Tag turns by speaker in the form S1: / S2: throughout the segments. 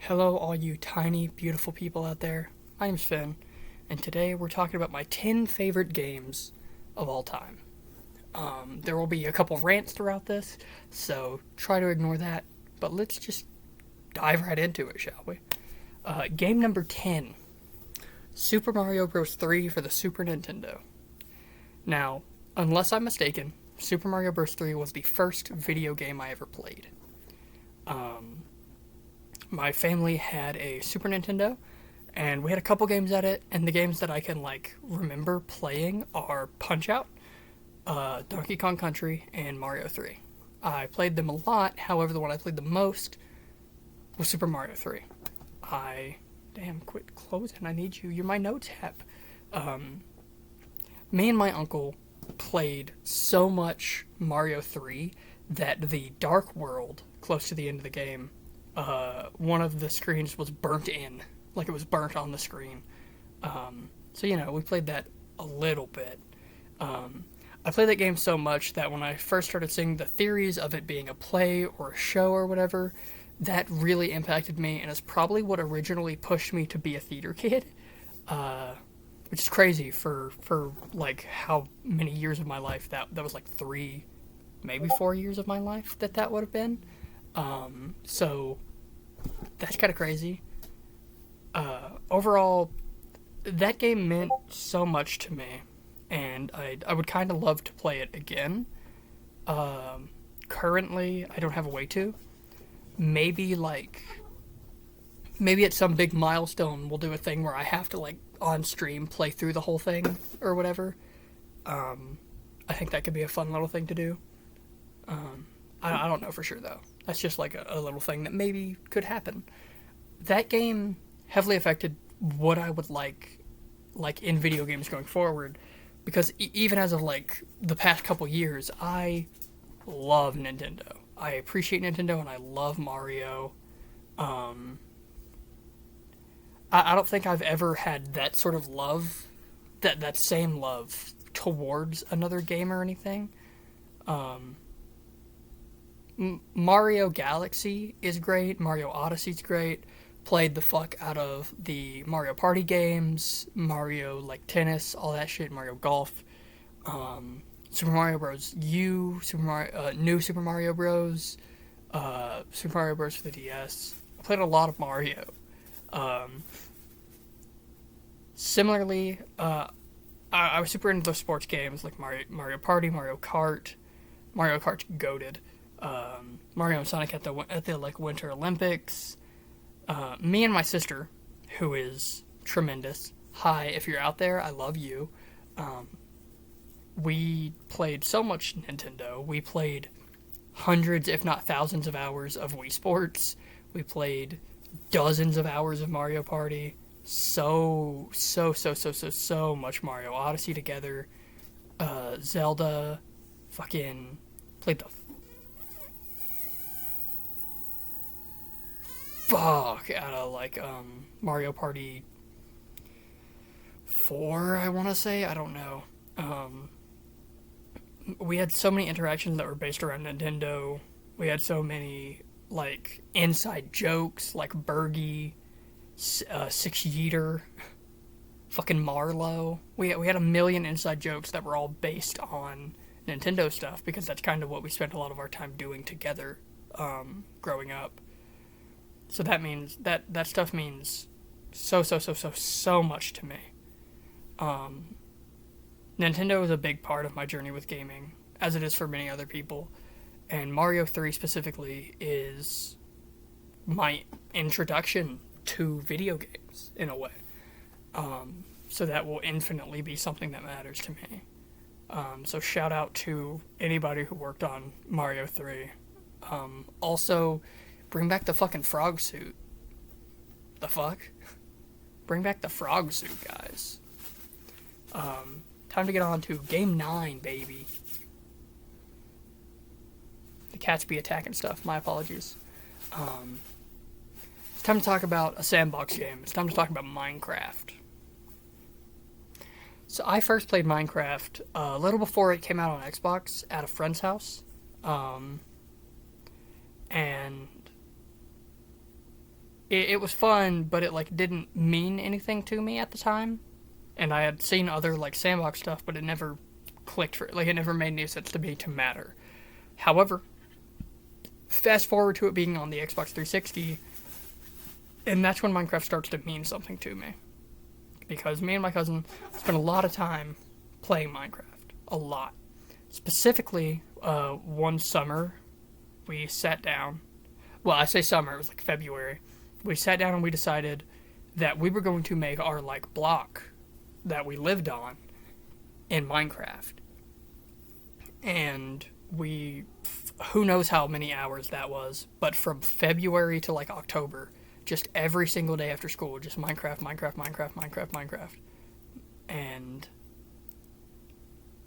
S1: Hello, all you tiny, beautiful people out there. My name's Fynn, and today we're talking about my 10 favorite games of all time. There will be a couple rants throughout this, so try to ignore that, but let's just dive right into it, shall we? Game number 10, Super Mario Bros. 3 for the Super Nintendo. Now, unless I'm mistaken, Super Mario Bros. 3 was the first video game I ever played. My family had a Super Nintendo, and we had a couple games at it, and the games that I can, remember playing are Punch-Out!, Donkey Kong Country, and Mario 3. I played them a lot, however, the one I played the most was Super Mario 3. Damn, quit closing, I need you. You're my notes app. Me and my uncle played so much Mario 3 that the Dark World, close to the end of the game, one of the screens was burnt in. Like it was burnt on the screen. So, we played that a little bit. I played that game so much that when I first started seeing the theories of it being a play or a show or whatever, that really impacted me and is probably what originally pushed me to be a theater kid. Which is crazy for how many years of my life that was 3, maybe 4 years of my life that would have been. So that's kind of crazy. Overall, that game meant so much to me, and I would kind of love to play it again. Currently, I don't have a way to. Maybe at some big milestone, we'll do a thing where I have to on stream play through the whole thing or whatever. I think that could be a fun little thing to do. I don't know for sure though. That's just a little thing that maybe could happen. That game heavily affected what I would like in video games going forward, because even as of the past couple years, I love Nintendo. I appreciate Nintendo and I love Mario. I don't think I've ever had that sort of love, that same love towards another game or anything. Mario Galaxy is great. Mario Odyssey's great. Played the fuck out of the Mario Party games, Mario Tennis, all that shit, Mario Golf, Super Mario Bros. New Super Mario Bros. Super Mario Bros. For the DS. I played a lot of Mario. Similarly, I was super into the sports games like Mario Party, Mario Kart. Mario Kart's goated. Mario and Sonic at the Winter Olympics. Me and my sister, who is tremendous. Hi, if you're out there, I love you. We played so much Nintendo. We played hundreds, if not thousands, of hours of Wii Sports. We played dozens of hours of Mario Party. So much Mario Odyssey together. Zelda. Fucking played the fuck out of Mario Party 4, I want to say. I don't know. We had so many interactions that were based around Nintendo. We had so many inside jokes like Bergie, Six Yeeter, fucking Marlowe. We had a million inside jokes that were all based on Nintendo stuff, because that's kind of what we spent a lot of our time doing together growing up. So that means that stuff means so much to me. Nintendo is a big part of my journey with gaming, as it is for many other people, and Mario 3 specifically is my introduction to video games in a way. So that will infinitely be something that matters to me. So shout out to anybody who worked on Mario 3. Also, bring back the fucking frog suit. The fuck? Bring back the frog suit, guys. Time to get on to Game 9, baby. The cats be attacking stuff. My apologies. It's time to talk about a sandbox game. It's time to talk about Minecraft. So I first played Minecraft a little before it came out on Xbox at a friend's house. And it was fun, but it like didn't mean anything to me at the time. And I had seen other like sandbox stuff, but it never clicked for it. Like it never made any sense to me to matter. However, fast forward to it being on the Xbox 360, and that's when Minecraft starts to mean something to me. Because me and my cousin spent a lot of time playing Minecraft. A lot. Specifically, one summer, we sat down. Well, I say summer, it was like February. We sat down and we decided that we were going to make our like block that we lived on in Minecraft. And we, who knows how many hours that was, but from February to like October, just every single day after school, just Minecraft, Minecraft, Minecraft, Minecraft, Minecraft. And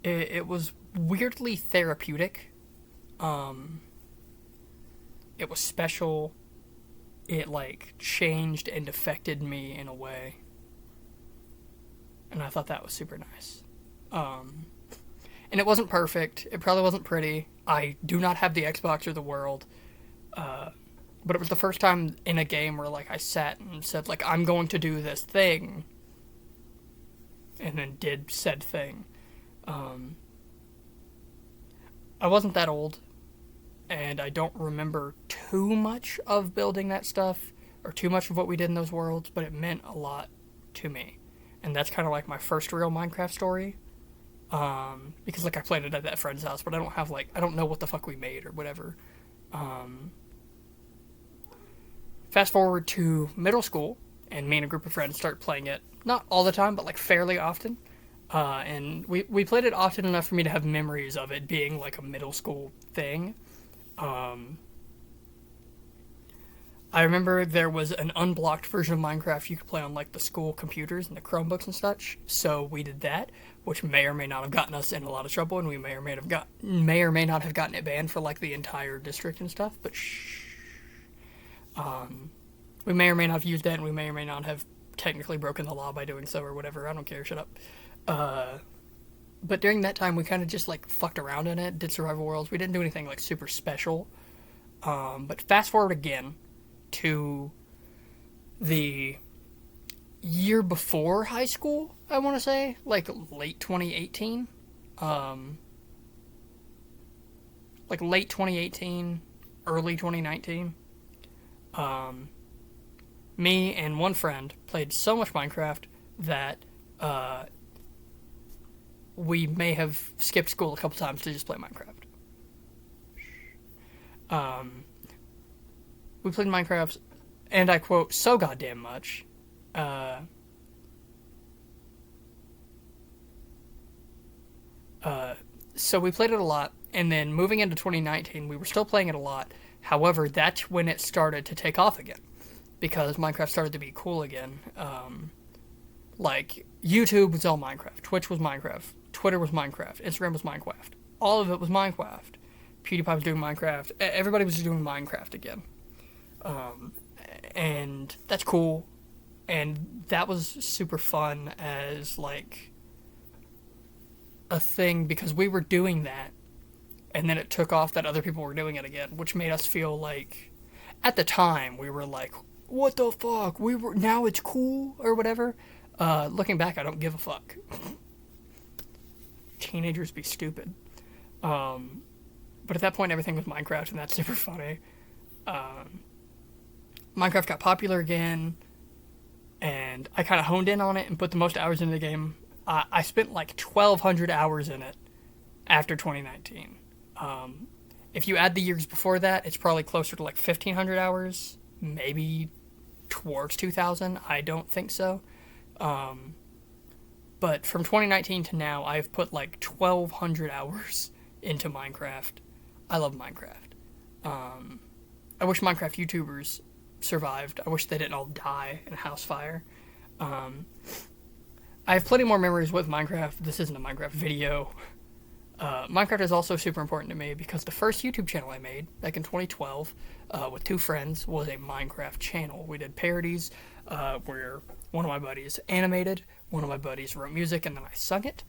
S1: it was weirdly therapeutic. It was special. It like changed and affected me in a way. And I thought that was super nice. And it wasn't perfect. It probably wasn't pretty. I do not have the Xbox or the world. But it was the first time in a game where like I sat and said like I'm going to do this thing, and then did said thing. I wasn't that old, and I don't remember too much of building that stuff or too much of what we did in those worlds, but it meant a lot to me, and that's kind of like my first real Minecraft story. Because like I played it at that friend's house, but I don't know what the fuck we made or whatever. Fast forward to middle school, and me and a group of friends start playing it. Not all the time, but like fairly often. And we played it often enough for me to have memories of it being like a middle school thing. I remember there was an unblocked version of Minecraft you could play on like the school computers and the Chromebooks and such. So we did that, which may or may not have gotten us in a lot of trouble, and we may or may not have gotten it banned for like the entire district and stuff. But we may or may not have used that, and we may or may not have technically broken the law by doing so or whatever. I don't care. Shut up. But during that time, we kind of just like fucked around in it, did survival worlds. We didn't do anything like super special. But fast forward again to the year before high school, I want to say, like late 2018. Like late 2018, early 2019. Me and one friend played so much Minecraft that we may have skipped school a couple times to just play Minecraft. We played Minecraft, and I quote, so goddamn much. So we played it a lot, and then moving into 2019, we were still playing it a lot. However, that's when it started to take off again, because Minecraft started to be cool again. Like, YouTube was all Minecraft, Twitch was Minecraft, Twitter was Minecraft, Instagram was Minecraft. All of it was Minecraft. PewDiePie was doing Minecraft. Everybody was doing Minecraft again. And that's cool. And that was super fun as, like, a thing, because we were doing that, and then it took off that other people were doing it again, which made us feel like, at the time, we were like, what the fuck? Now it's cool, or whatever. Looking back, I don't give a fuck. Teenagers be stupid. But at that point, everything was Minecraft, and that's super funny. Minecraft got popular again, and I kind of honed in on it and put the most hours into the game. I spent like 1,200 hours in it after 2019. If you add the years before that, it's probably closer to like 1,500 hours, maybe towards 2,000. I don't think so. But from 2019 to now, I've put like 1,200 hours into Minecraft. I love Minecraft. I wish Minecraft YouTubers survived. I wish they didn't all die in a house fire. I have plenty more memories with Minecraft. This isn't a Minecraft video. Minecraft is also super important to me because the first YouTube channel I made back in 2012 with two friends was a Minecraft channel. We did parodies where one of my buddies animated, one of my buddies wrote music, and then I sung it.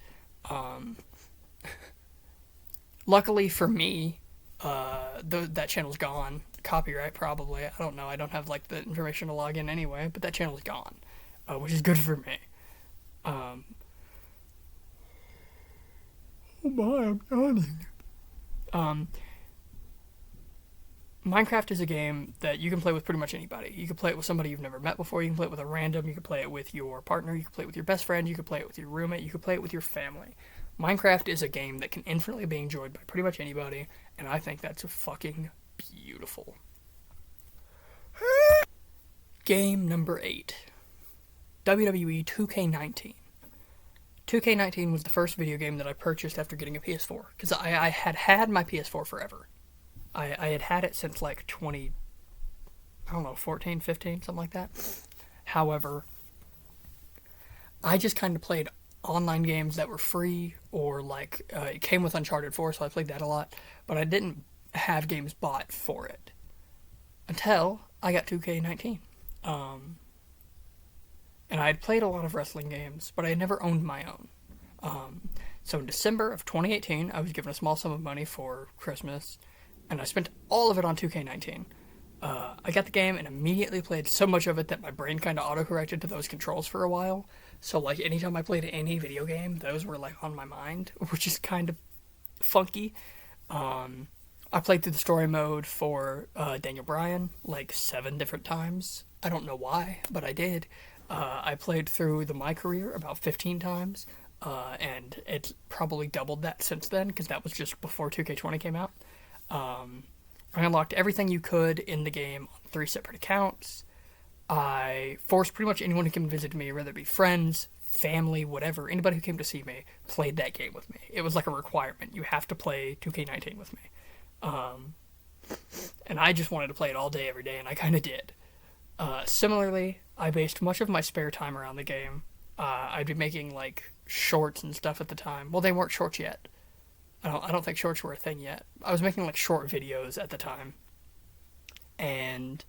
S1: Luckily for me, that channel's gone. copyright probably. I don't know. I don't have like the information to log in anyway, but that channel is gone, which is good for me. Um, oh my, I'm yawning. Um, Minecraft is a game that you can play with pretty much anybody. You can play it with somebody you've never met before. You can play it with a random. You can play it with your partner. You can play it with your best friend. You can play it with your roommate. You can play it with your family. Minecraft is a game that can infinitely be enjoyed by pretty much anybody, and I think that's fucking beautiful. Game number 8. WWE 2K19. 2K19 was the first video game that I purchased after getting a PS4, because I had my PS4 forever. I had it since like 14, 15, something like that. However, I just kind of played online games that were free, or like it came with Uncharted 4, so I played that a lot, but I didn't have games bought for it until I got 2K19. And I had played a lot of wrestling games, but I had never owned my own. So in December of 2018, I was given a small sum of money for Christmas, and I spent all of it on 2K19. I got the game and immediately played so much of it that my brain kind of autocorrected to those controls for a while. So like anytime I played any video game, those were like on my mind, which is kind of funky. I played through the story mode for Daniel Bryan like 7 different times. I don't know why, but I did. I played through My Career about 15 times, and it's probably doubled that since then, because that was just before 2K20 came out. I unlocked everything you could in the game on 3 separate accounts. I forced pretty much anyone who came visit me, whether it be friends, family, whatever, anybody who came to see me, played that game with me. It was like a requirement. You have to play 2K19 with me. And I just wanted to play it all day, every day, and I kind of did. Similarly, I based much of my spare time around the game. I'd be making like shorts and stuff at the time. Well, they weren't shorts yet. I don't think shorts were a thing yet. I was making like short videos at the time, and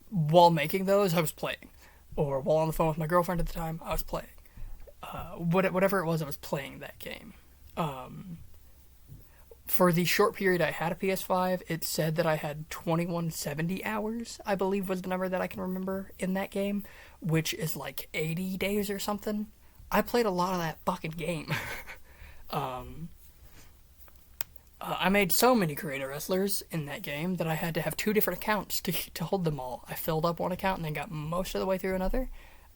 S1: while making those, I was playing, or while on the phone with my girlfriend at the time, I was playing. Whatever it was, I was playing that game. For the short period I had a PS5, it said that I had 2170 hours, I believe was the number that I can remember in that game, which is like 80 days or something. I played a lot of that fucking game. I made so many creator wrestlers in that game that I had to have 2 different accounts to hold them all. I filled up one account and then got most of the way through another.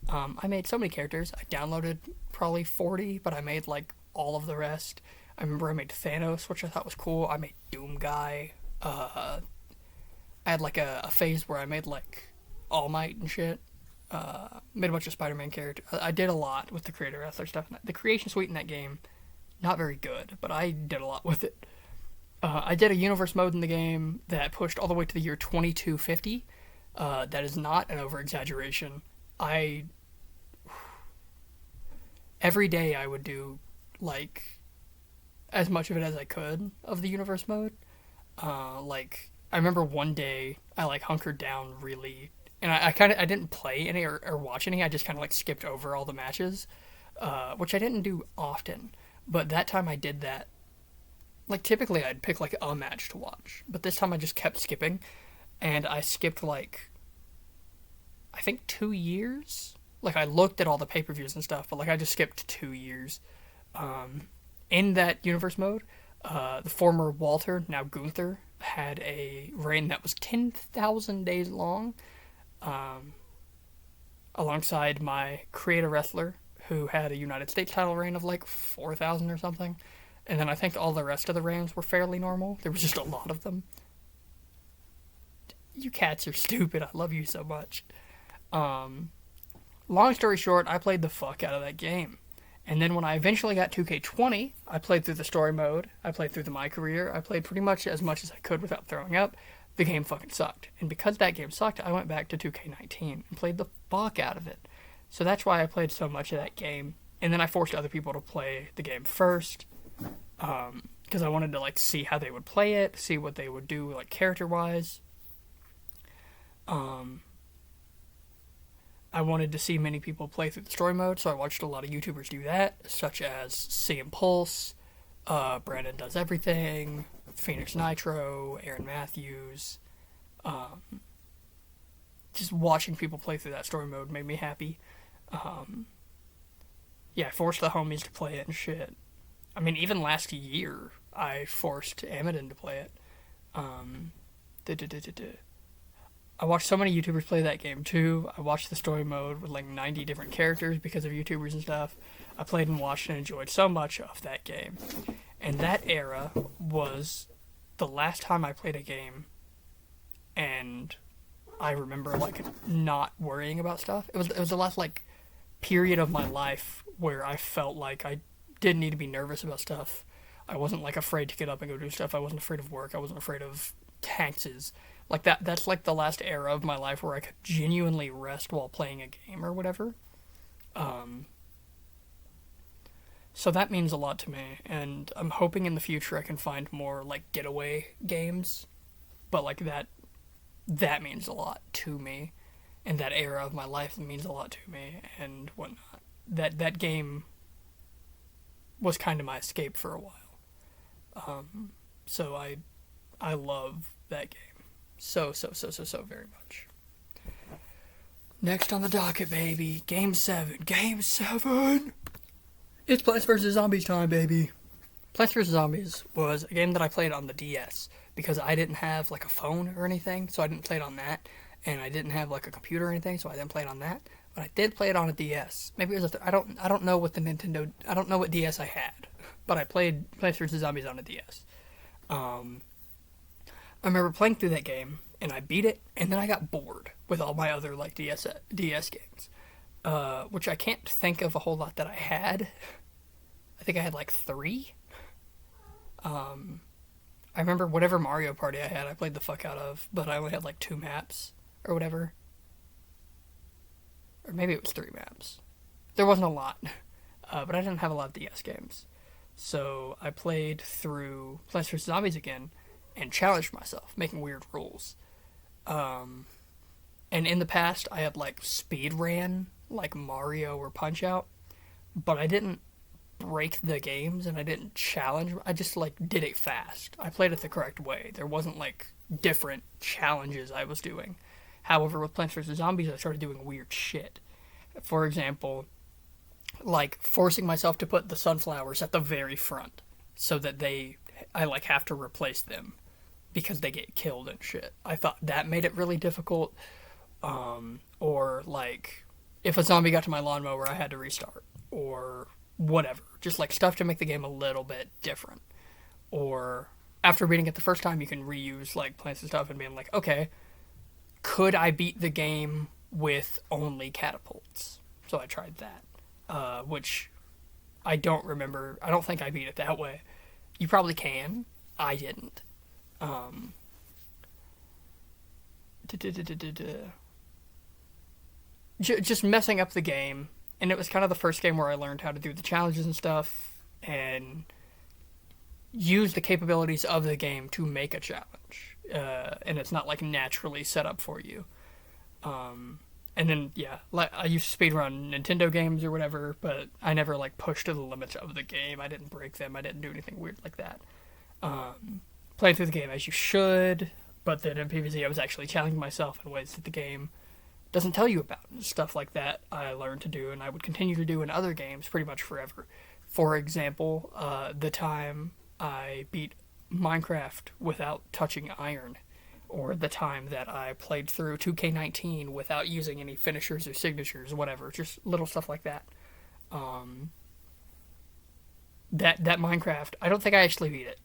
S1: I made so many characters. I downloaded probably 40, but I made like all of the rest. I remember I made Thanos, which I thought was cool. I made Doom Guy. I had like a phase where I made like All Might and shit. Made a bunch of Spider-Man characters. I did a lot with the creator wrestler stuff. The creation suite in that game, not very good, but I did a lot with it. I did a universe mode in the game that pushed all the way to the year 2250. That is not an over-exaggeration. Every day I would do, like, as much of it as I could of the universe mode. Like, I remember one day I, like, hunkered down really, and I didn't play any or watch any, I just kind of, like, skipped over all the matches, which I didn't do often, but that time I did that. Like, typically I'd pick, like, a match to watch, but this time I just kept skipping, and I skipped, like, I think 2 years? Like, I looked at all the pay-per-views and stuff, but, like, I just skipped 2 years. In that universe mode, the former Walter, now Gunther, had a reign that was 10,000 days long, alongside my creator wrestler, who had a United States title reign of, like, 4,000 or something. And then I think all the rest of the reigns were fairly normal. There was just a lot of them. You cats are stupid. I love you so much. Long story short, I played the fuck out of that game. And then when I eventually got 2K20, I played through the story mode. I played through My Career. I played pretty much as I could without throwing up. The game fucking sucked. And because that game sucked, I went back to 2K19 and played the fuck out of it. So that's why I played so much of that game. And then I forced other people to play the game first. Because I wanted to, like, see how they would play it, see what they would do, like, character-wise. I wanted to see many people play through the story mode, so I watched a lot of YouTubers do that, such as CM Pulse, Brandon Does Everything, Phoenix Nitro, Aaron Matthews, Just watching people play through that story mode made me happy. Um, yeah, I forced the homies to play it and shit. I mean, even last year, I forced Amidon to play it. Um, I watched so many YouTubers play that game too. I watched the story mode with like 90 different characters because of YouTubers and stuff. I played and watched and enjoyed so much of that game. And that era was the last time I played a game and I remember like not worrying about stuff. It was the last like period of my life where I felt like I didn't need to be nervous about stuff. I wasn't like afraid to get up and go do stuff. I wasn't afraid of work. I wasn't afraid of taxes. Like that's like the last era of my life where I could genuinely rest while playing a game or whatever. Um, so that means a lot to me, and I'm hoping in the future I can find more like getaway games. But like that means a lot to me, and that era of my life means a lot to me, and whatnot. That game was kind of my escape for a while. So I love that game so very much. Next on the docket, baby, Game 7. Game 7! It's Plants vs. Zombies time, baby. Plants vs. Zombies was a game that I played on the DS because I didn't have like a phone or anything, so I didn't play it on that, and I didn't have like a computer or anything, so I didn't play it on that. But I did play it on a DS. Maybe it was I don't know what the Nintendo, I don't know what DS I had, but I played Plants vs. Zombies on a DS. I remember playing through that game and I beat it, and then I got bored with all my other like DS games, which I can't think of a whole lot that I had. I think I had like three. I remember whatever Mario Party I had, I played the fuck out of, but I only had like 2 maps or whatever, or maybe it was 3 maps. There wasn't a lot, but I didn't have a lot of DS games, so I played through Plants vs Zombies again and challenged myself, making weird rules. Um, and in the past, I had like speed ran like Mario or Punch Out, but I didn't break the games and I didn't challenge. I just like did it fast. I played it the correct way. There wasn't like different challenges I was doing. However, with Plants vs Zombies, I started doing weird shit. For example, like forcing myself to put the sunflowers at the very front so that I like have to replace them because they get killed and shit. I thought that made it really difficult. Or like if a zombie got to my lawnmower, I had to restart or whatever. Just like stuff to make the game a little bit different. Or after beating it the first time, you can reuse like plants and stuff and being like, okay, could I beat the game with only catapults? So I tried that, which I don't remember. I don't think I beat it that way. You probably can. I didn't. Um, just messing up the game, and it was kind of the first game where I learned how to do the challenges and stuff, and use the capabilities of the game to make a challenge. And it's not like naturally set up for you. And then yeah, like I used to speedrun Nintendo games or whatever, but I never like pushed to the limits of the game. I didn't break them. I didn't do anything weird like that. Playing through the game as you should, but then in PvZ I was actually challenging myself in ways that the game doesn't tell you about. And stuff like that I learned to do, and I would continue to do in other games pretty much forever. For example, the time I beat Minecraft without touching iron, or the time that I played through 2K19 without using any finishers or signatures, whatever, just little stuff like that. That Minecraft, I don't think I actually beat it.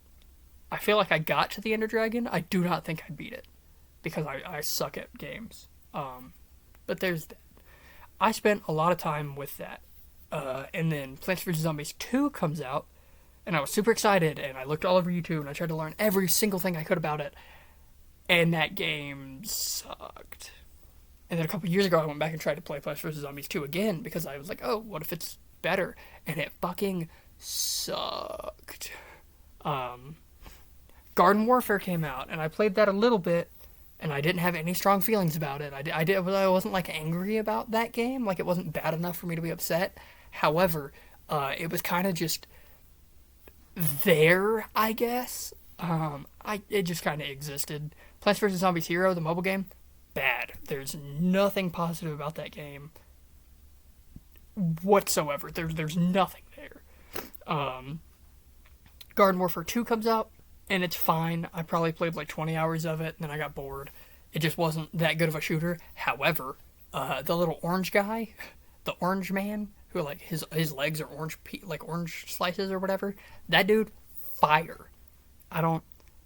S1: I feel like I got to the Ender Dragon. I do not think I beat it because I suck at games. But there's that. I spent a lot of time with that. And then Plants vs. Zombies 2 comes out, and I was super excited, and I looked all over YouTube, and I tried to learn every single thing I could about it, and that game sucked. And then a couple years ago, I went back and tried to play Plants vs. Zombies 2 again, because I was like, oh, what if it's better? And it fucking sucked. Garden Warfare came out, and I played that a little bit, and I didn't have any strong feelings about it. I wasn't like angry about that game, like it wasn't bad enough for me to be upset. However, it was kind of just there, I guess. It just kind of existed. Plants vs. Zombies Hero, the mobile game, bad. There's nothing positive about that game whatsoever. There's nothing there. Garden Warfare 2 comes out, and it's fine. I probably played like 20 hours of it, and then I got bored. It just wasn't that good of a shooter. However, the little orange guy, the orange man, who like his legs are orange, like orange slices or whatever, that dude, fire.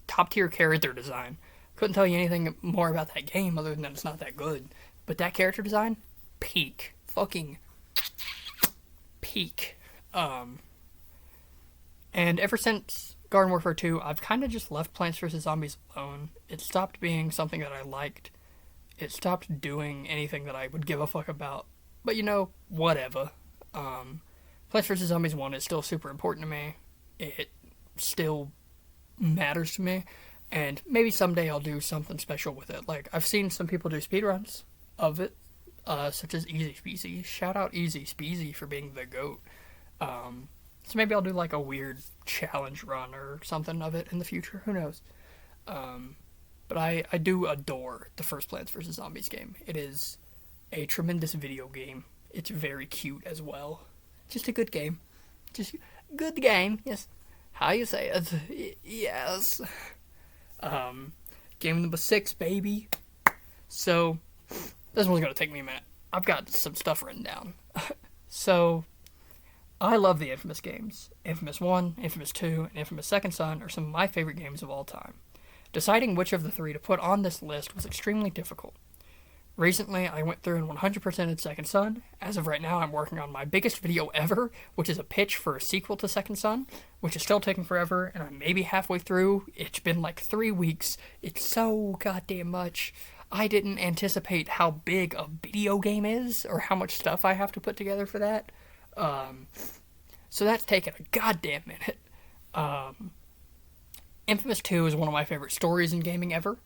S1: Top tier character design. Couldn't tell you anything more about that game other than that it's not that good. But that character design, peak. Fucking peak. And ever since Garden Warfare 2, I've kind of just left Plants vs. Zombies alone. It stopped being something that I liked. It stopped doing anything that I would give a fuck about. But whatever. Plants vs. Zombies 1 is still super important to me. It still matters to me. And maybe someday I'll do something special with it. Like, I've seen some people do speedruns of it, such as Easy Speezy. Shout out Easy Speezy for being the GOAT. So maybe I'll do like a weird challenge run or something of it in the future. Who knows? But I do adore the first Plants vs. Zombies game. It is a tremendous video game. It's very cute as well. Just a good game. Just good game. Yes. How you say it? Yes. Game number 6, baby. So, this one's gonna take me a minute. I've got some stuff written down. So, I love the Infamous games. Infamous 1, Infamous 2, and Infamous Second Son are some of my favorite games of all time. Deciding which of the 3 to put on this list was extremely difficult. Recently, I went through and 100%ed Second Son. As of right now, I'm working on my biggest video ever, which is a pitch for a sequel to Second Son, which is still taking forever, and I'm maybe halfway through. It's been like 3 weeks. It's so goddamn much. I didn't anticipate how big a video game is, or how much stuff I have to put together for that. So that's taken a goddamn minute. Infamous 2 is one of my favorite stories in gaming ever.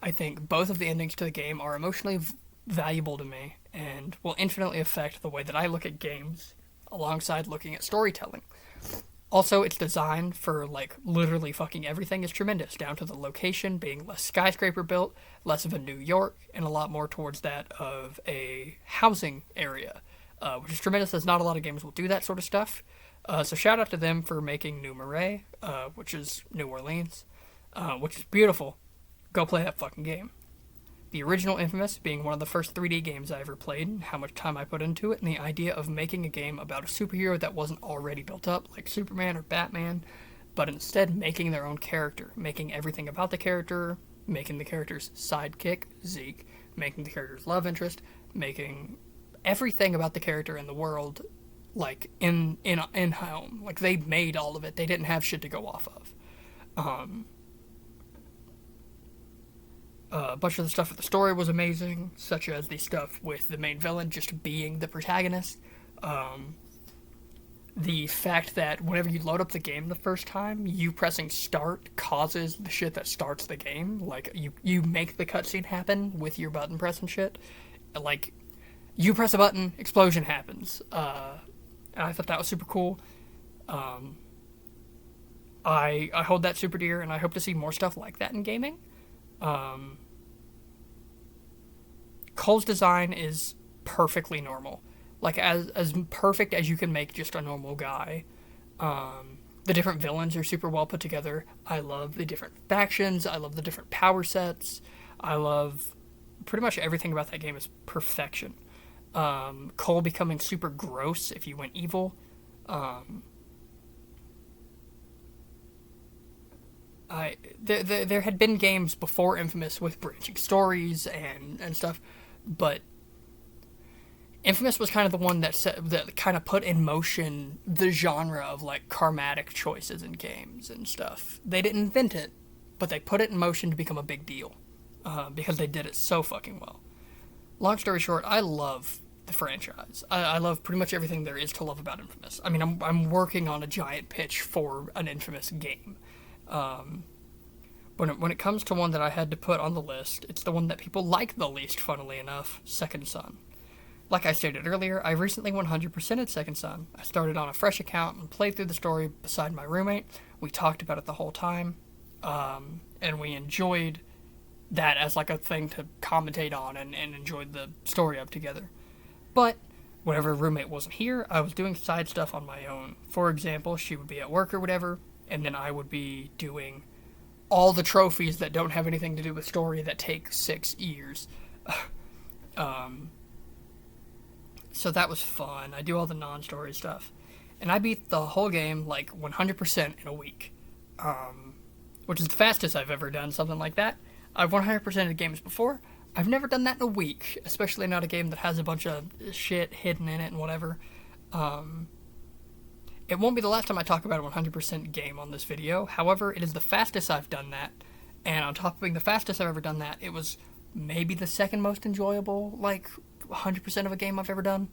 S1: I think both of the endings to the game are emotionally valuable to me and will infinitely affect the way that I look at games alongside looking at storytelling. Also, its design for like literally fucking everything is tremendous, down to the location being less skyscraper built, less of a New York, and a lot more towards that of a housing area, which is tremendous as not a lot of games will do that sort of stuff. So shout out to them for making New Marais, which is New Orleans, which is beautiful. Go play that fucking game. The original Infamous being one of the first 3D games I ever played, and how much time I put into it, and the idea of making a game about a superhero that wasn't already built up, like Superman or Batman, but instead making their own character, making everything about the character, making the character's sidekick, Zeke, making the character's love interest, making everything about the character in the world, like, in home. Like, they made all of it. They didn't have shit to go off of. A bunch of the stuff with the story was amazing, such as the stuff with the main villain just being the protagonist. The fact that whenever you load up the game the first time, you pressing start causes the shit that starts the game. Like, you make the cutscene happen with your button press and shit. Like, you press a button, explosion happens. And I thought that was super cool. I hold that super dear, and I hope to see more stuff like that in gaming. Cole's design is perfectly normal. Like, as perfect as you can make just a normal guy. The different villains are super well put together. I love the different factions. I love the different power sets. I love pretty much everything about that game is perfection. Cole becoming super gross if you went evil. There had been games before Infamous with branching stories and stuff, but Infamous was kind of the one that kind of put in motion the genre of like karmatic choices in games and stuff. They didn't invent it, but they put it in motion to become a big deal, because they did it so fucking well. Long story short, I love the franchise. I love pretty much everything there is to love about Infamous. I mean, I'm working on a giant pitch for an Infamous game. When it comes to one that I had to put on the list, it's the one that people like the least, funnily enough, Second Son. Like I stated earlier, I recently 100%ed Second Son. I started on a fresh account and played through the story beside my roommate. We talked about it the whole time, and we enjoyed that as like a thing to commentate on and enjoy the story of together. But whenever a roommate wasn't here, I was doing side stuff on my own. For example, she would be at work or whatever, and then I would be doing all the trophies that don't have anything to do with story that take 6 years. So that was fun. I do all the non-story stuff. And I beat the whole game like 100% in a week. Which is the fastest I've ever done something like that. I've 100%ed games before. I've never done that in a week, especially not a game that has a bunch of shit hidden in it and whatever. It won't be the last time I talk about a 100% game on this video. However, it is the fastest I've done that. And on top of being the fastest I've ever done that, it was maybe the second most enjoyable, like, 100% of a game I've ever done.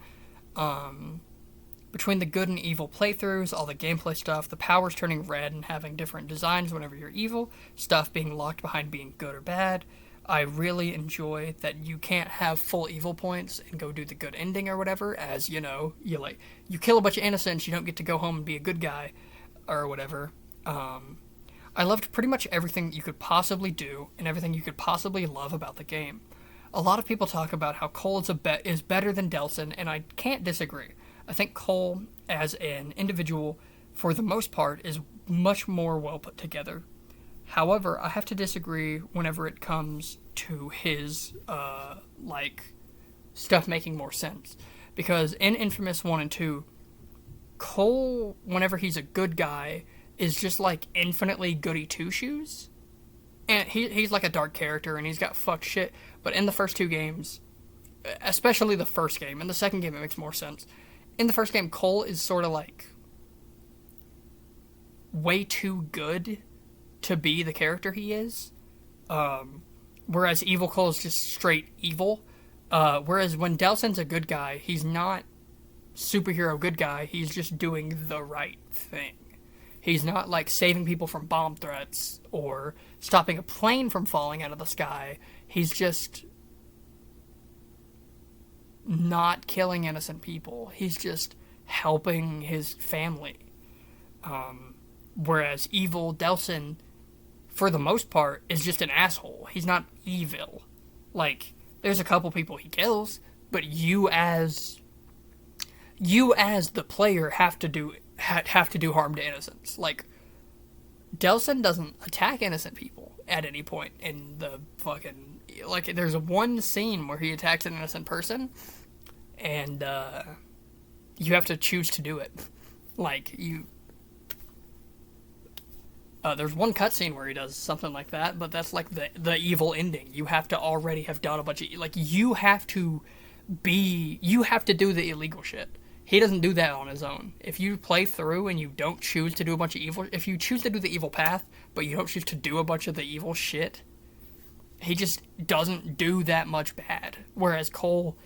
S1: Between the good and evil playthroughs, all the gameplay stuff, the powers turning red and having different designs whenever you're evil, stuff being locked behind being good or bad, I really enjoy that you can't have full evil points and go do the good ending or whatever, as, you know, you kill a bunch of innocents, you don't get to go home and be a good guy, or whatever. I loved pretty much everything you could possibly do, and everything you could possibly love about the game. A lot of people talk about how Cole is better than Delsin, and I can't disagree. I think Cole, as an individual, for the most part, is much more well put together. However, I have to disagree whenever it comes to his, stuff making more sense. Because in Infamous 1 and 2, Cole, whenever he's a good guy, is just, like, infinitely goody two-shoes. And he's like a dark character, and he's got fucked shit. But in the first 2 games, especially the first game, in the second game it makes more sense. In the first game, Cole is sort of, like, way too good to be the character he is. Whereas Evil Cole is just straight evil. Whereas when Delsin's a good guy, he's not superhero good guy, he's just doing the right thing. He's not, like, saving people from bomb threats or stopping a plane from falling out of the sky. He's just not killing innocent people. He's just helping his family. Whereas evil Delsin, for the most part, is just an asshole. He's not evil. Like, there's a couple people he kills, but you as the player have to do harm to innocents. Like, Delsin doesn't attack innocent people at any point in the fucking... Like, there's one scene where he attacks an innocent person, and you have to choose to do it. Like, there's one cutscene where he does something like that, but that's like the evil ending. You have to already have done a bunch of... Like, you have to do the illegal shit. He doesn't do that on his own. If you play through and you don't choose to do a bunch of evil... If you choose to do the evil path, but you don't choose to do a bunch of the evil shit, he just doesn't do that much bad. Whereas Cole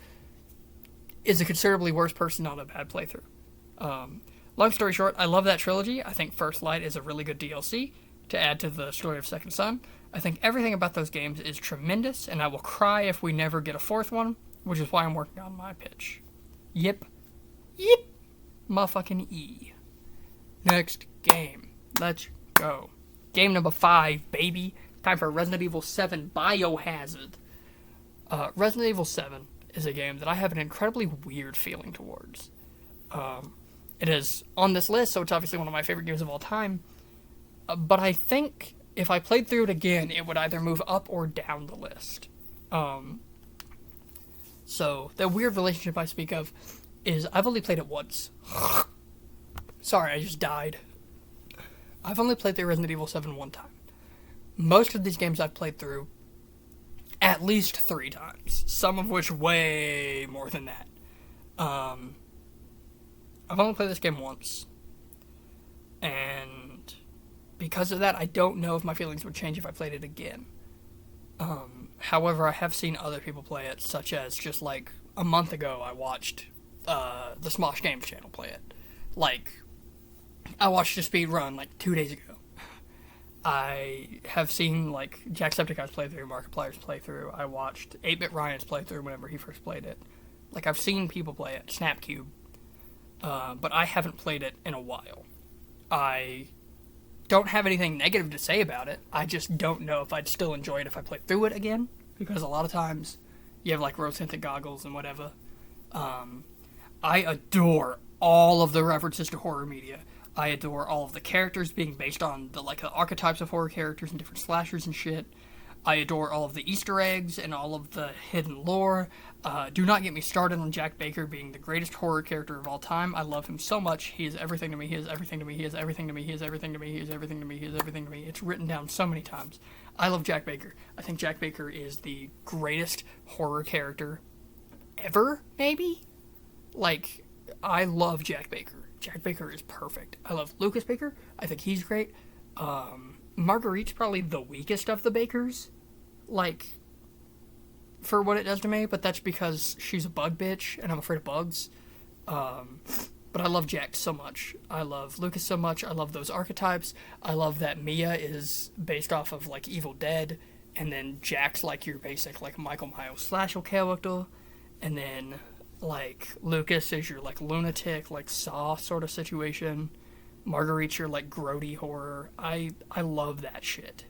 S1: is a considerably worse person on a bad playthrough. Long story short, I love that trilogy. I think First Light is a really good DLC to add to the story of Second Son. I think everything about those games is tremendous, and I will cry if we never get a fourth one, which is why I'm working on my pitch. Yep. Motherfucking E. Next game. Let's go. Game number 5, baby. Time for Resident Evil 7 Biohazard. Resident Evil 7 is a game that I have an incredibly weird feeling towards. It is on this list, so it's obviously one of my favorite games of all time. But I think if I played through it again, it would either move up or down the list. So, the weird relationship I speak of is I've only played it once. Sorry, I just died. I've only played through Resident Evil 7 one time. Most of these games I've played through at least 3 times. Some of which way more than that. I've only played this game once. And because of that, I don't know if my feelings would change if I played it again. However, I have seen other people play it, such as just like a month ago I watched the Smosh Games channel play it. Like, I watched a speed run like 2 days ago. I have seen like Jacksepticeye's playthrough, Markiplier's playthrough. I watched 8-Bit Ryan's playthrough whenever he first played it. Like, I've seen people play it, Snapcube. But I haven't played it in a while. I don't have anything negative to say about it. I just don't know if I'd still enjoy it if I played through it again, because a lot of times you have like rose-tinted goggles and whatever. I adore all of the references to horror media. I adore all of the characters being based on the archetypes of horror characters and different slashers and shit. I adore all of the Easter eggs and all of the hidden lore. Do not get me started on Jack Baker being the greatest horror character of all time. I love him so much. He is everything to me. He is everything to me. He is everything to me. He is everything to me. He is everything to me. He is everything to me. It's written down so many times. I love Jack Baker. I think Jack Baker is the greatest horror character ever, maybe? Like, I love Jack Baker. Jack Baker is perfect. I love Lucas Baker. I think he's great. Marguerite's probably the weakest of the Bakers, like, for what it does to me, but that's because she's a bug bitch, and I'm afraid of bugs. But I love Jack so much. I love Lucas so much. I love those archetypes. I love that Mia is based off of, like, Evil Dead, and then Jack's, like, your basic, like, Michael Myers slasher character, and then, like, Lucas is your, like, lunatic, like, Saw sort of situation. Marguerite's your, like, grody horror. I love that shit.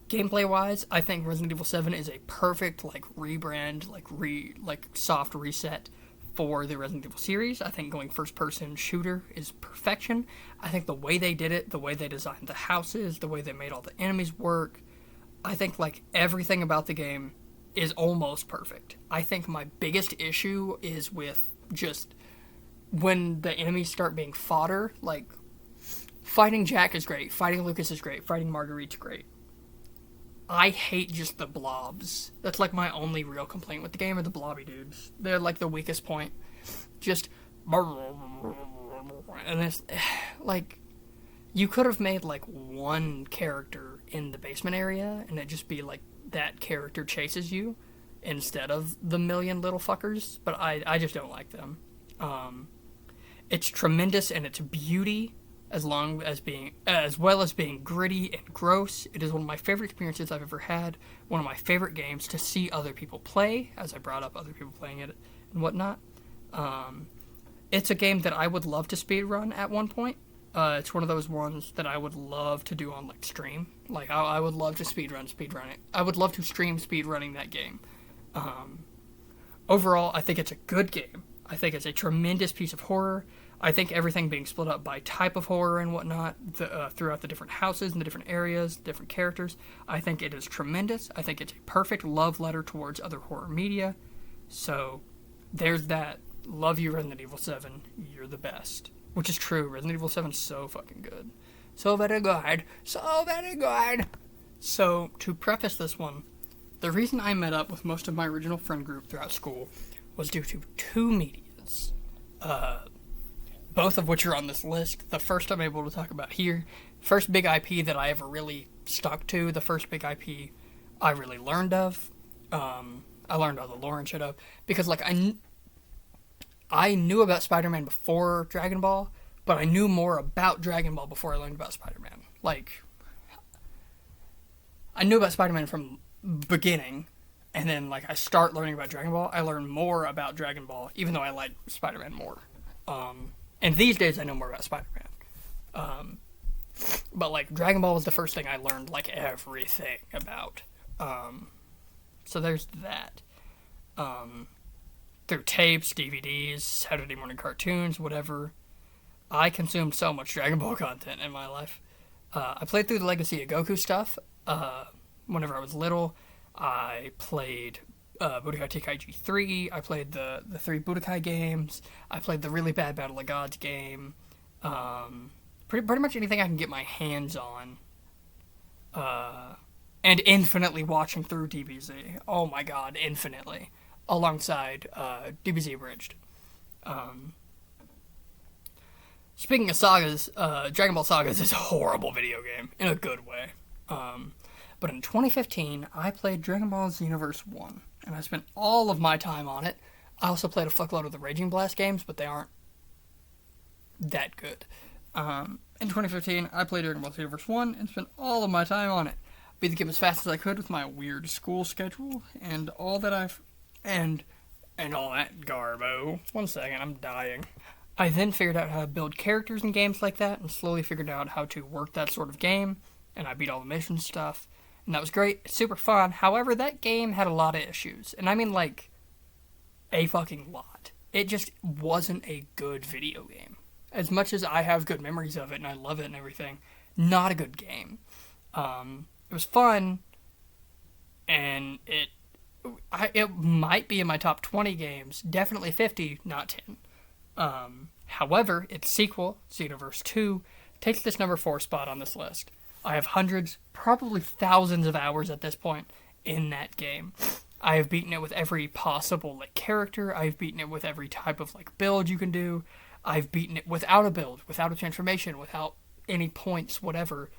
S1: Gameplay-wise, I think Resident Evil 7 is a perfect, like, rebrand, like, soft reset for the Resident Evil series. I think going first-person shooter is perfection. I think the way they did it, the way they designed the houses, the way they made all the enemies work, I think, like, everything about the game is almost perfect. I think my biggest issue is with just when the enemies start being fodder. Like, fighting Jack is great, fighting Lucas is great, fighting Marguerite's great. I hate just the blobs. That's like my only real complaint with the game are the blobby dudes. They're like the weakest point. Just and it's like you could have made like one character in the basement area and it just be like that character chases you instead of the million little fuckers, but I just don't like them. It's tremendous in its beauty as well as being gritty and gross. It is one of my favorite experiences I've ever had, one of my favorite games to see other people play, as I brought up other people playing it and whatnot. It's a game that I would love to speedrun at one point. It's one of those ones that I would love to do on, like, stream. Like, I would love to speedrun it. I would love to stream speedrunning that game. Overall, I think it's a good game. I think it's a tremendous piece of horror. I think everything being split up by type of horror and whatnot throughout the different houses and the different areas, different characters, I think it is tremendous. I think it's a perfect love letter towards other horror media. So, there's that. Love you, Resident Evil 7. You're the best. Which is true. Resident Evil 7 is so fucking good. So very good. So very good. So, to preface this one, the reason I met up with most of my original friend group throughout school was due to two medias. Both of which are on this list. The first I'm able to talk about here. First big IP that I ever really stuck to. The first big IP I really learned of. I learned all the lore and shit of. Because, like, I knew about Spider-Man before Dragon Ball, but I knew more about Dragon Ball before I learned about Spider-Man. Like, I knew about Spider-Man from beginning, and then, like, I start learning about Dragon Ball. I learn more about Dragon Ball, even though I like Spider-Man more. And these days I know more about Spider-Man. But, like, Dragon Ball was the first thing I learned, like, everything about. So there's that. Through tapes, DVDs, Saturday morning cartoons, whatever. I consumed so much Dragon Ball content in my life. I played through the Legacy of Goku stuff. Whenever I was little, I played Budokai Tenkaichi 3. I played the 3 Budokai games. I played the really bad Battle of Gods game. Pretty much anything I can get my hands on. And infinitely watching through DBZ. Oh my god, infinitely. Alongside DBZ Abridged. Speaking of sagas, Dragon Ball Sagas is a horrible video game, in a good way. But in 2015, I played Dragon Ball Xenoverse 1, and I spent all of my time on it. I also played a fuckload of the Raging Blast games, but they aren't that good. In 2015, I played Dragon Ball Xenoverse 1 and spent all of my time on it. Beat the game as fast as I could with my weird school schedule, and all that and all that garbo. 1 second, I'm dying. I then figured out how to build characters in games like that, and slowly figured out how to work that sort of game, and I beat all the mission stuff, and that was great. It's super fun. However, that game had a lot of issues, and I mean like a fucking lot. It just wasn't a good video game. As much as I have good memories of it and I love it and everything, not a good game. It was fun, and it might be in my top 20 games, definitely 50, not 10. However, its sequel, Xenoverse 2, takes this number 4 spot on this list. I have hundreds, probably thousands of hours at this point in that game. I have beaten it with every possible like character. I've beaten it with every type of like build you can do. I've beaten it without a build, without a transformation, without any points, whatever.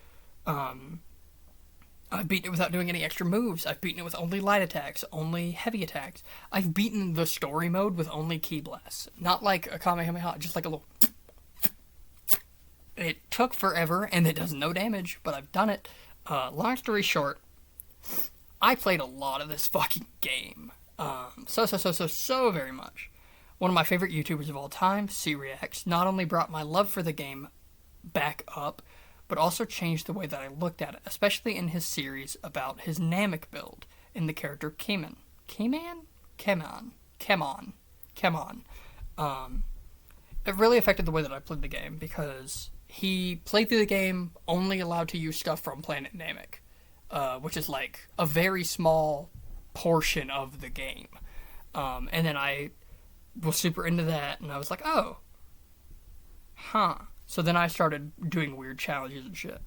S1: I've beaten it without doing any extra moves. I've beaten it with only light attacks, only heavy attacks. I've beaten the story mode with only ki blasts. Not like a Kamehameha, just like a little... It took forever, and it does no damage, but I've done it. Long story short, I played a lot of this fucking game. So very much. One of my favorite YouTubers of all time, C-Reacts, not only brought my love for the game back up, but also changed the way that I looked at it, especially in his series about his Namek build in the character Kemon. Kemon. It really affected the way that I played the game, because he played through the game only allowed to use stuff from Planet Namek, which is like a very small portion of the game. And then I was super into that, and I was like, oh, huh. So then I started doing weird challenges and shit.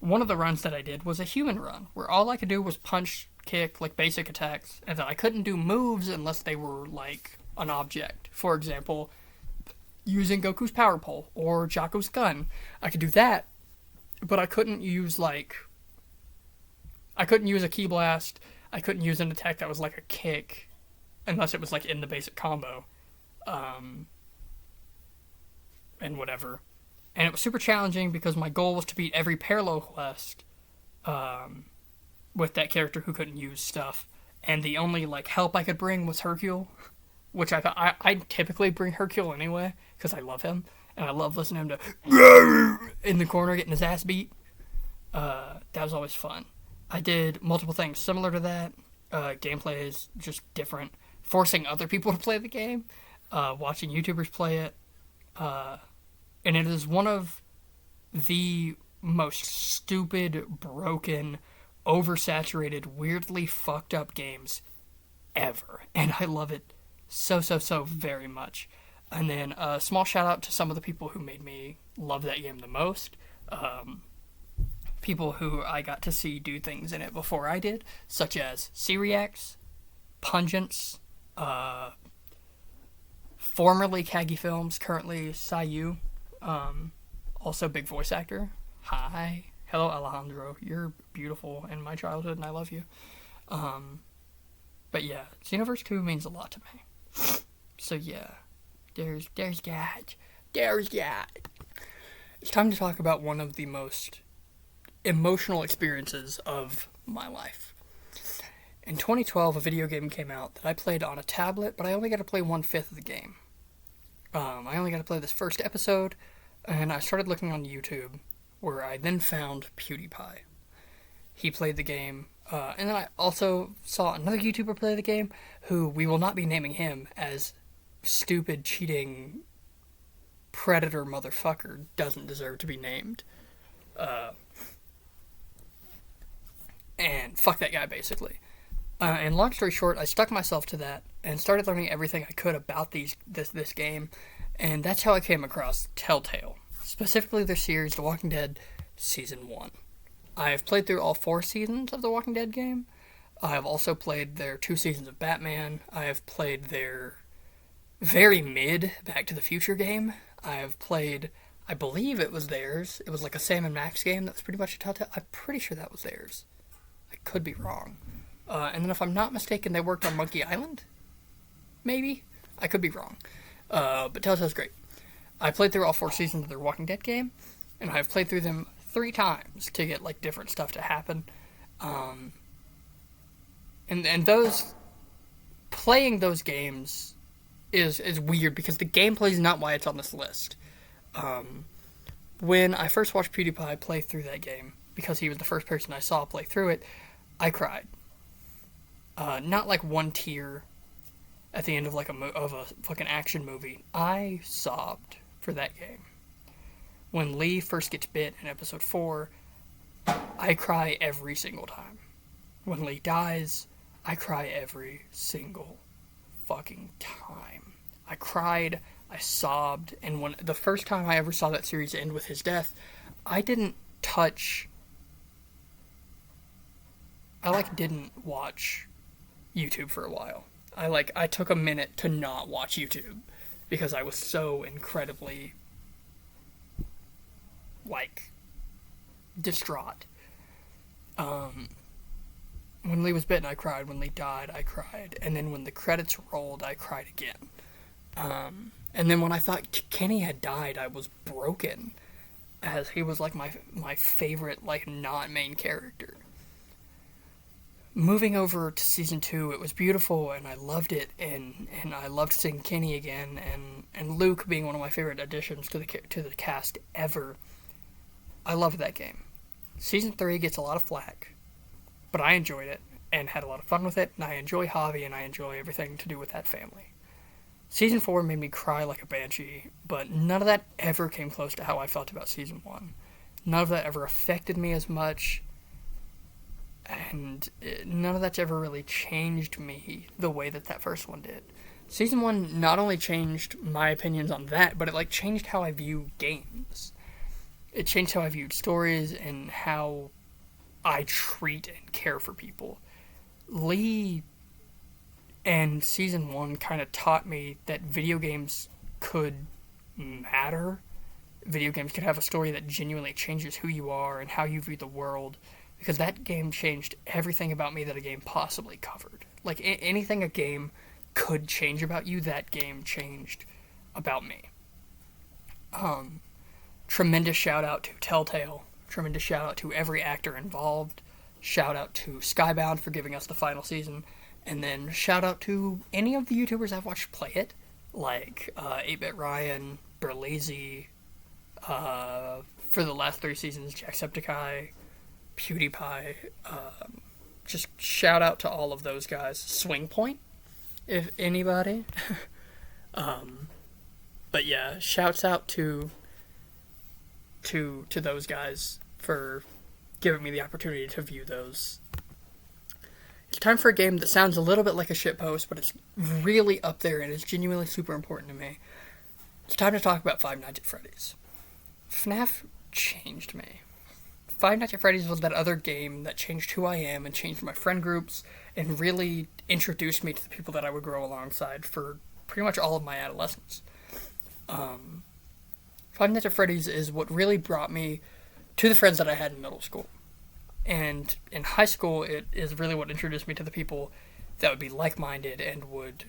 S1: One of the runs that I did was a human run, where all I could do was punch, kick, like basic attacks, and then I couldn't do moves unless they were like an object. For example, using Goku's power pole or Jaco's gun. I could do that, but I couldn't use a ki blast. I couldn't use an attack that was like a kick, unless it was like in the basic combo. And whatever. And it was super challenging because my goal was to beat every parallel quest with that character who couldn't use stuff. And the only like help I could bring was Hercule, which I thought I'd typically bring Hercule anyway because I love him and I love listening to him in the corner getting his ass beat. That was always fun. I did multiple things similar to that. Gameplay is just different. Forcing other people to play the game, watching YouTubers play it. And it is one of the most stupid, broken, oversaturated, weirdly fucked up games ever. And I love it so very much. And then a small shout out to some of the people who made me love that game the most. People who I got to see do things in it before I did, such as C-Reacts, Pungence, formerly Kagi Films, currently Sayu, also big voice actor. Hi. Hello, Alejandro. You're beautiful in my childhood, and I love you. But yeah, Xenoverse 2 means a lot to me. So yeah, there's that. There's that. It's time to talk about one of the most emotional experiences of my life. In 2012, a video game came out that I played on a tablet, but I only got to play 1/5 of the game. I only got to play this first episode, and I started looking on YouTube, where I then found PewDiePie. He played the game, and then I also saw another YouTuber play the game, who we will not be naming him, as stupid, cheating, predator motherfucker doesn't deserve to be named. And fuck that guy, basically. And long story short, I stuck myself to that and started learning everything I could about this game, and that's how I came across Telltale, specifically their series The Walking Dead Season 1. I have played through all 4 seasons of The Walking Dead game. I have also played their 2 seasons of Batman. I have played their very mid Back to the Future game. I have played, I believe it was theirs. It was like a Sam and Max game that was pretty much a Telltale. I'm pretty sure that was theirs. I could be wrong. And then if I'm not mistaken, they worked on Monkey Island? Maybe? I could be wrong. But Telltale's great. I played through all 4 seasons of their Walking Dead game, and I've played through them 3 times to get, like, different stuff to happen. And those... Playing those games is weird because the gameplay is not why it's on this list. When I first watched PewDiePie play through that game, because he was the first person I saw play through it, I cried. Not like one tear at the end of like a fucking action movie. I sobbed for that game. When Lee first gets bit in episode 4, I cry every single time. When Lee dies, I cry every single fucking time. I cried, I sobbed, and when the first time I ever saw that series end with his death, I didn't touch. Didn't watch YouTube for a while. I took a minute to not watch YouTube because I was so incredibly distraught. When Lee was bitten, I cried. When Lee died, I cried. And then when the credits rolled, I cried again. And then when I thought Kenny had died, I was broken, as he was like my favorite not main character. Moving over to season 2, it was beautiful and I loved it, and I loved seeing Kenny again, and Luke being one of my favorite additions to the cast ever. I loved that game. Season 3 gets a lot of flack, but I enjoyed it and had a lot of fun with it, and I enjoy Javi and I enjoy everything to do with that family. Season 4 made me cry like a banshee, but none of that ever came close to how I felt about Season 1. None of that ever affected me as much, and none of that's ever really changed me the way that first one did. Season 1 not only changed my opinions on that, but it changed how I view games. It changed how I viewed stories and how I treat and care for people. Lee and Season 1 kind of taught me that video games could matter. Video games could have a story that genuinely changes who you are and how you view the world, because that game changed everything about me that a game possibly covered. Anything a game could change about you, that game changed about me. Tremendous shout out to Telltale. Tremendous shout out to every actor involved. Shout out to Skybound for giving us the final season. And then shout out to any of the YouTubers I've watched play it, like 8-Bit Ryan, Berlazy, for the last 3 seasons, Jacksepticeye, PewDiePie. Just shout out to all of those guys. Swing Point, if anybody. But yeah, shouts out to those guys for giving me the opportunity to view those. It's time for a game that sounds a little bit like a shitpost, but it's really up there and it's genuinely super important to me. It's time to talk about Five Nights at Freddy's. FNAF changed me. Five Nights at Freddy's was that other game that changed who I am and changed my friend groups and really introduced me to the people that I would grow alongside for pretty much all of my adolescence. Five Nights at Freddy's is what really brought me to the friends that I had in middle school. And in high school, it is really what introduced me to the people that would be like-minded and would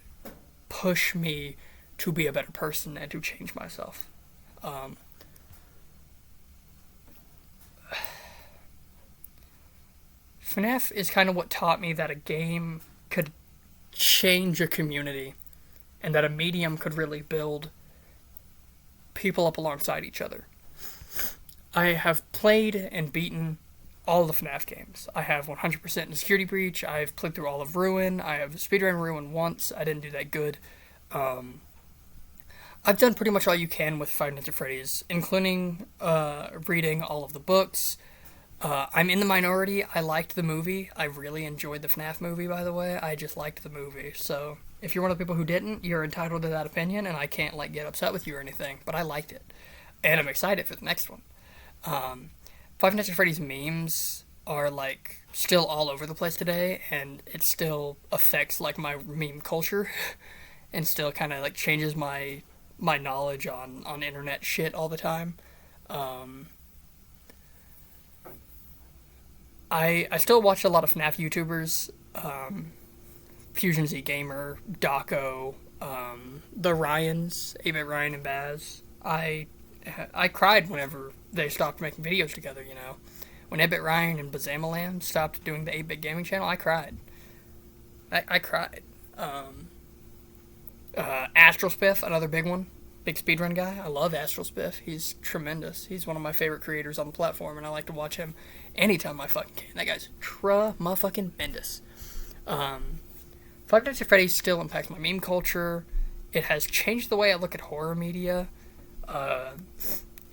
S1: push me to be a better person and to change myself. FNAF is kind of what taught me that a game could change a community and that a medium could really build people up alongside each other. I have played and beaten all the FNAF games. I have 100% in Security Breach. I've played through all of Ruin. I have speedrun Ruin once. I didn't do that good. I've done pretty much all you can with Five Nights at Freddy's, including reading all of the books. I'm in the minority. I liked the movie. I really enjoyed the FNAF movie, by the way. I just liked the movie. So if you're one of the people who didn't, you're entitled to that opinion, and I can't get upset with you or anything. But I liked it, and I'm excited for the next one. Five Nights at Freddy's memes are still all over the place today, and it still affects my meme culture, and still kind of changes my knowledge on internet shit all the time. I still watch a lot of FNAF YouTubers, Fusion Z Gamer, Daco, the Ryans, 8-Bit Ryan and Baz. I cried whenever they stopped making videos together, you know. When 8-Bit Ryan and Bazamaland stopped doing the 8-Bit Gaming channel, I cried. I cried. Astral Spiff, another big one. Big speedrun guy. I love Astral Spiff. He's tremendous. He's one of my favorite creators on the platform, and I like to watch him anytime I fucking can. That guy's tremendous. Five Nights at Freddy's still impacts my meme culture. It has changed the way I look at horror media.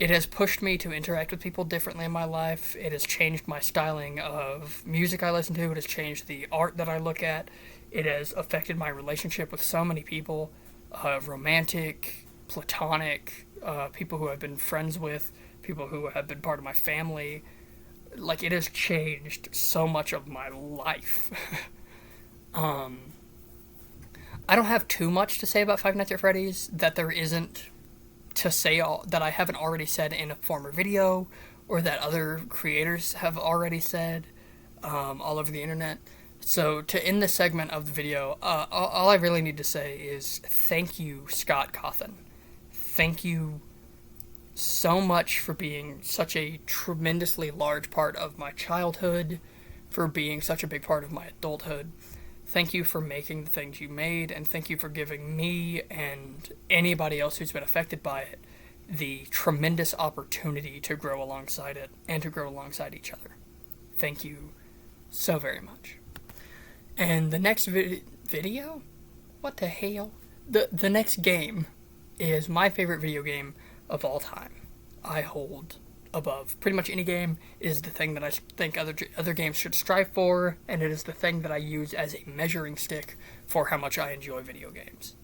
S1: It has pushed me to interact with people differently in my life. It has changed my styling of music I listen to. It has changed the art that I look at. It has affected my relationship with so many people, romantic, platonic, people who I've been friends with, people who have been part of my family. Like, it has changed so much of my life. I don't have too much to say about Five Nights at Freddy's that there isn't to say all that I haven't already said in a former video, or that other creators have already said all over the internet. So to end this segment of the video, all I really need to say is thank you, Scott Cawthon. Thank you so much for being such a tremendously large part of my childhood, for being such a big part of my adulthood. Thank you for making the things you made, and thank you for giving me and anybody else who's been affected by it the tremendous opportunity to grow alongside it and to grow alongside each other. Thank you so very much. And the next video? What the hell? The next game is my favorite video game of all time. I hold above pretty much any game. It is the thing that I think other games should strive for, and it is the thing that I use as a measuring stick for how much I enjoy video games.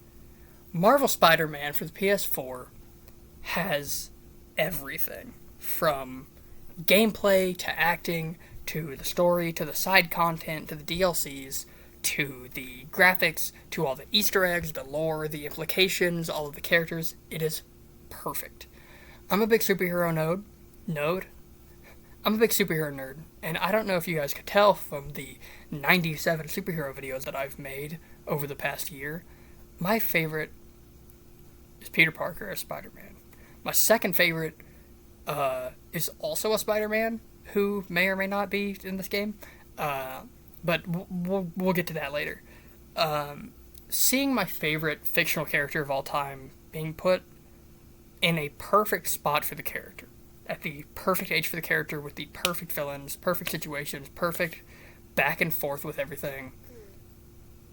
S1: Marvel Spider-Man for the PS4 has everything, from gameplay to acting to the story to the side content to the DLCs to the graphics to all the Easter eggs, the lore, the implications, all of the characters. It is perfect. I'm a big superhero nerd. I'm a big superhero nerd, and I don't know if you guys could tell from the 97 superhero videos that I've made over the past year. My favorite is Peter Parker as Spider-Man. My second favorite is also a Spider-Man, who may or may not be in this game, but we'll get to that later. Seeing my favorite fictional character of all time being put in a perfect spot for the character, at the perfect age for the character, with the perfect villains, perfect situations, perfect back and forth with everything,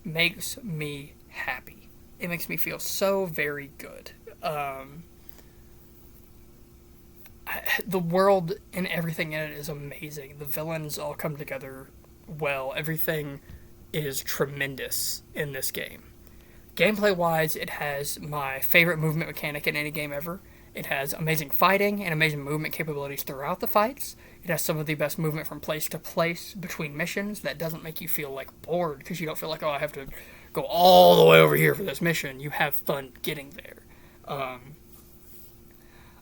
S1: makes me happy. It makes me feel so very good. The world and everything in it is amazing. The villains all come together well. Everything is tremendous in this game. Gameplay-wise, it has my favorite movement mechanic in any game ever. It has amazing fighting and amazing movement capabilities throughout the fights. It has some of the best movement from place to place between missions that doesn't make you feel like bored, because you don't feel like, oh, I have to go all the way over here for this mission. You have fun getting there.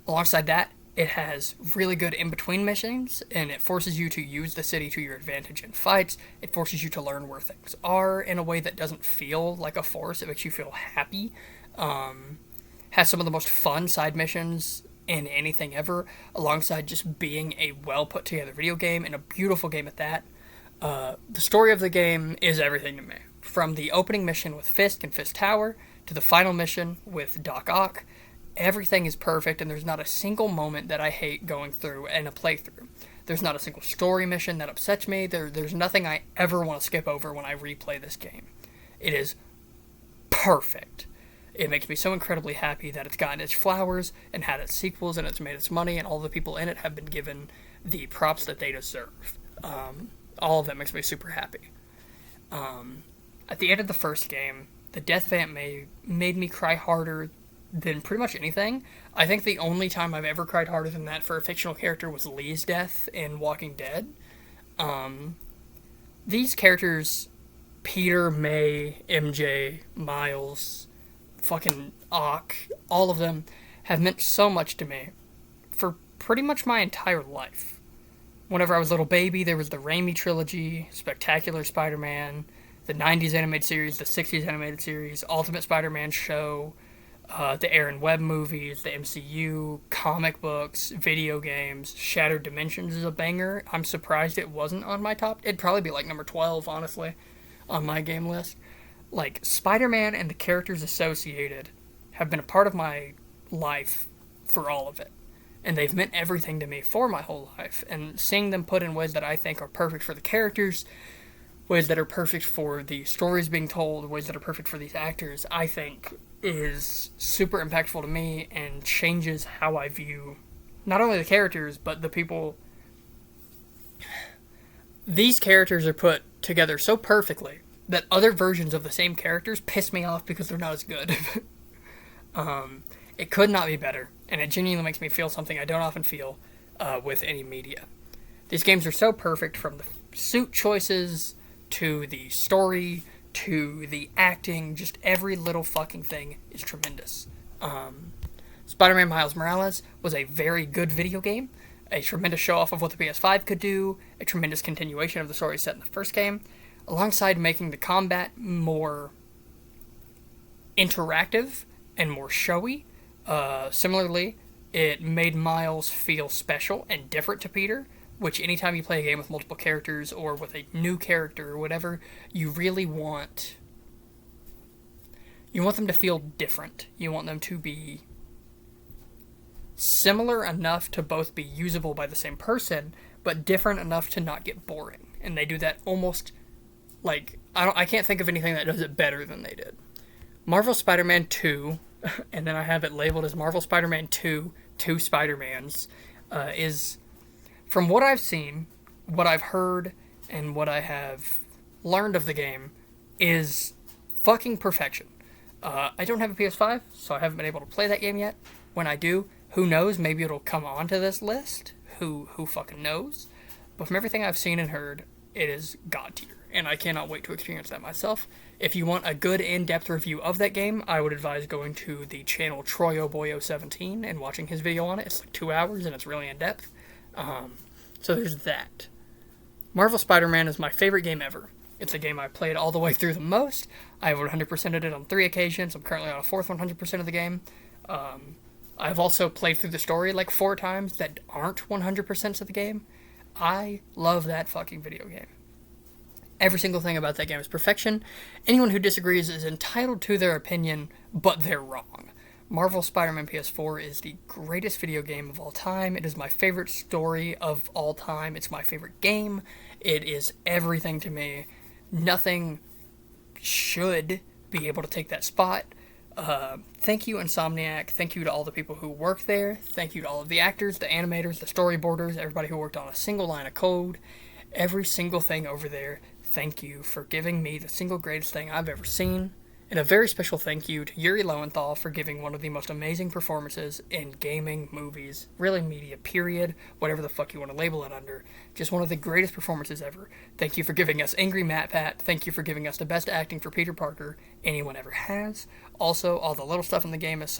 S1: Alongside that, it has really good in-between missions, and it forces you to use the city to your advantage in fights. It forces you to learn where things are in a way that doesn't feel like a force. It makes you feel happy. Has some of the most fun side missions in anything ever, alongside just being a well-put-together video game, and a beautiful game at that. The story of the game is everything to me. From the opening mission with Fisk and Fisk Tower, to the final mission with Doc Ock, everything is perfect, and there's not a single moment that I hate going through in a playthrough. There's not a single story mission that upsets me. There's nothing I ever want to skip over when I replay this game. It is perfect. It makes me so incredibly happy that it's gotten its flowers and had its sequels and it's made its money, and all the people in it have been given the props that they deserve. All of that makes me super happy. At the end of the first game, the death vamp made me cry harder than pretty much anything. I think the only time I've ever cried harder than that for a fictional character was Lee's death in Walking Dead. These characters, Peter, May, MJ, Miles, fucking Ock, all of them have meant so much to me for pretty much my entire life. Whenever I was a little baby, there was the Raimi trilogy, Spectacular Spider-Man, the 90s animated series, the 60s animated series, Ultimate Spider-Man show, the Aaron Webb movies, the MCU, comic books, video games. Shattered Dimensions is a banger. I'm surprised it wasn't on my top. It'd probably be like number 12, honestly, on my game list. Like, Spider-Man and the characters associated have been a part of my life for all of it. And they've meant everything to me for my whole life. And seeing them put in ways that I think are perfect for the characters, ways that are perfect for the stories being told, ways that are perfect for these actors, I think is super impactful to me and changes how I view not only the characters, but the people. These characters are put together so perfectly that other versions of the same characters piss me off because they're not as good. It could not be better, and it genuinely makes me feel something I don't often feel with any media. These games are so perfect, from the suit choices to the story to the acting. Just every little fucking thing is tremendous. Spider-Man Miles Morales was a very good video game, a tremendous show-off of what the PS5 could do, a tremendous continuation of the story set in the first game, alongside making the combat more interactive and more showy. Similarly, it made Miles feel special and different to Peter, which anytime you play a game with multiple characters or with a new character or whatever, you really want... You want them to feel different. You want them to be similar enough to both be usable by the same person, but different enough to not get boring. And they do that almost like... I can't think of anything that does it better than they did. Marvel Spider-Man 2, and then I have it labeled as Marvel Spider-Man 2, Two Spider-Mans, is, from what I've seen, what I've heard, and what I have learned of the game, is fucking perfection. I don't have a PS5, so I haven't been able to play that game yet. When I do, who knows, maybe it'll come onto this list. Who fucking knows? But from everything I've seen and heard, it is god tier, and I cannot wait to experience that myself. If you want a good in-depth review of that game, I would advise going to the channel TroyoBoyo17 and watching his video on it. It's like 2 hours, and it's really in-depth. So there's that. Marvel Spider-Man is my favorite game ever. It's a game I played all the way through the most. I have 100%ed it on 3 occasions. I'm currently on a fourth 100% of the game. I've also played through the story like 4 times that aren't 100% of the game. I love that fucking video game. Every single thing about that game is perfection. Anyone who disagrees is entitled to their opinion, but they're wrong. Marvel Spider-Man PS4 is the greatest video game of all time. It is my favorite story of all time. It's my favorite game. It is everything to me. Nothing should be able to take that spot. Thank you, Insomniac. Thank you to all the people who work there. Thank you to all of the actors, the animators, the storyboarders, everybody who worked on a single line of code. Every single thing over there. Thank you for giving me the single greatest thing I've ever seen. And a very special thank you to Yuri Lowenthal for giving one of the most amazing performances in gaming, movies, really media, period, whatever the fuck you want to label it under. Just one of the greatest performances ever. Thank you for giving us Angry Matt Pat. Thank you for giving us the best acting for Peter Parker anyone ever has. Also, all the little stuff in the game is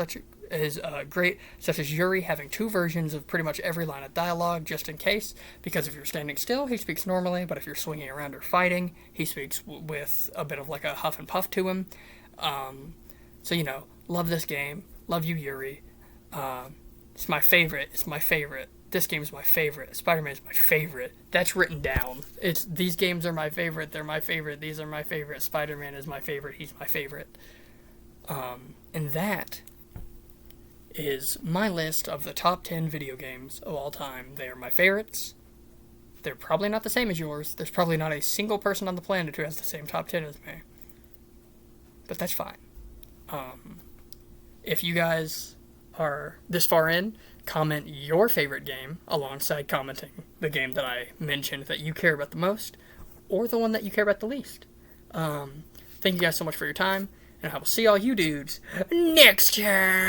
S1: great, such as Yuri having 2 versions of pretty much every line of dialogue, just in case, because if you're standing still, he speaks normally, but if you're swinging around or fighting, he speaks with a bit of like a huff and puff to him. So, love this game. Love you, Yuri. It's my favorite. This game is my favorite. Spider-Man is my favorite. That's written down. These games are my favorite. They're my favorite. These are my favorite. Spider-Man is my favorite. He's my favorite. And that is my list of the top 10 video games of all time. They are my favorites. They're probably not the same as yours. There's probably not a single person on the planet who has the same top 10 as me. But that's fine. If you guys are this far in, comment your favorite game alongside commenting the game that I mentioned that you care about the most, or the one that you care about the least. Thank you guys so much for your time, and I will see all you dudes next time.